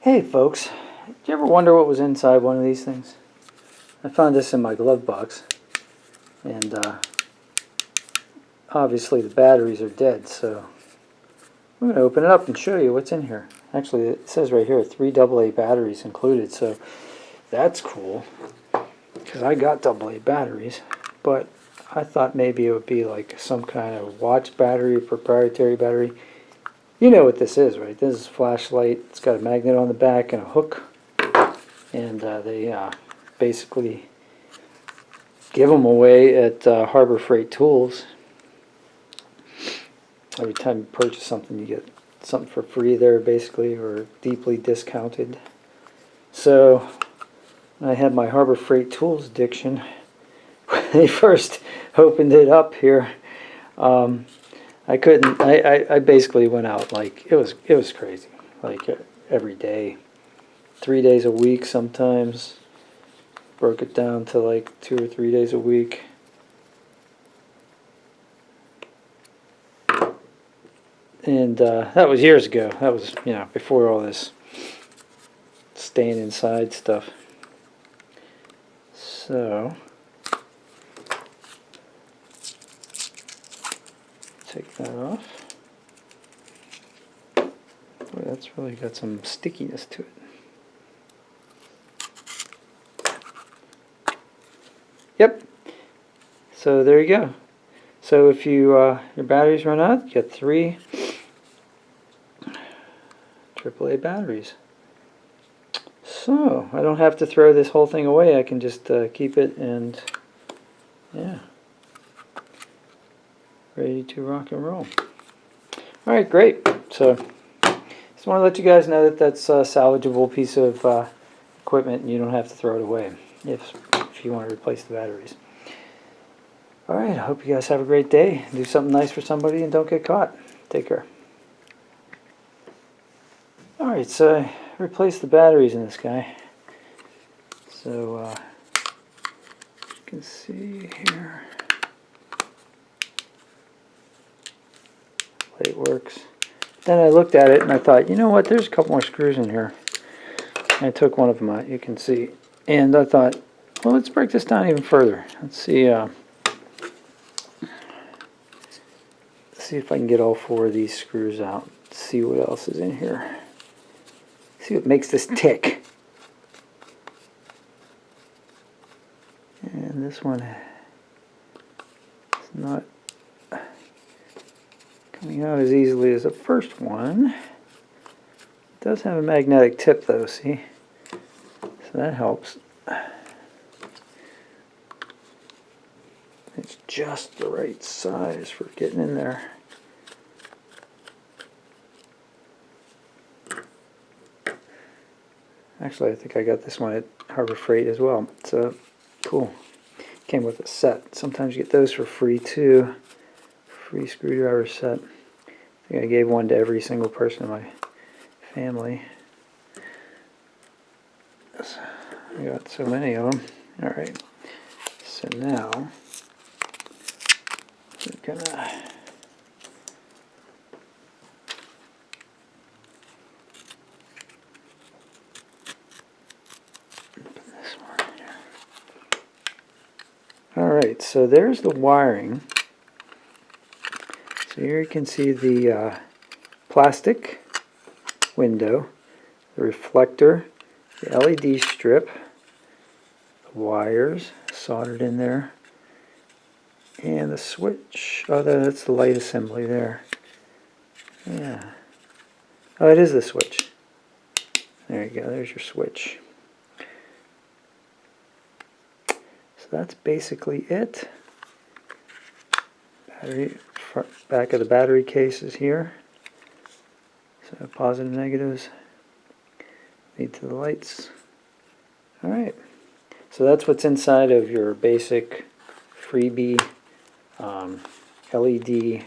Hey folks, did you ever wonder what was inside one of these things? I found this in my glove box, and obviously the batteries are dead, so I'm going to open it up and show you what's in here. Actually, it says right here 3 AA batteries included, so that's cool, because I got AA batteries, but I thought maybe it would be like some kind of watch battery, proprietary battery. You know what this is, right? This is a flashlight. It's got a magnet on the back and a hook. And they basically give them away at Harbor Freight Tools. Every time you purchase something, you get something for free there, basically, or deeply discounted. So I had my Harbor Freight Tools addiction when they first opened it up here. I couldn't. I basically went out like it was crazy, like every day, 3 days a week sometimes. Broke it down to like 2 or 3 days a week. And that was years ago. That was, before all this staying inside stuff. So take that off. Boy, that's really got some stickiness to it. Yep. So there you go. So if you your batteries run out, you get 3 AAA batteries. So I don't have to throw this whole thing away. I can just keep it and yeah, ready to rock and roll. All right, great. So just want to let you guys know that that's a salvageable piece of equipment, and you don't have to throw it away if you want to replace the batteries. All right, I hope you guys have a great day. Do something nice for somebody and don't get caught. Take care. All right, so I replaced the batteries in this guy. So you can see here, light works. Then I looked at it and I thought, you know what, there's a couple more screws in here. And I took one of them out, you can see. And I thought, well, let's break this down even further. Let's see if I can get all 4 of these screws out. See what else is in here. See what makes this tick. And this one is not coming out as easily as the first one. It does have a magnetic tip though, see? So that helps. It's just the right size for getting in there. Actually, I think I got this one at Harbor Freight as well. So, cool. Came with a set. Sometimes you get those for free too. Free screwdriver set. I think I gave one to every single person in my family. I got so many of them. Alright. So now, we're gonna Alright, so there's the wiring. So here you can see the plastic window, the reflector, the LED strip, the wires soldered in there, and the switch. Oh, that's the light assembly there. Yeah. Oh, it is the switch. There you go, there's your switch. So that's basically it. Battery, back of the battery case is here. So positive, negatives, lead to the lights. Alright, so that's what's inside of your basic freebie LED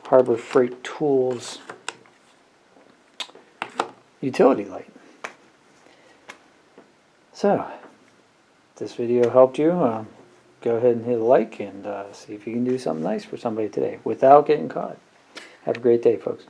Harbor Freight Tools utility light. So, if this video helped you, go ahead and hit a like and see if you can do something nice for somebody today without getting caught. Have a great day, folks.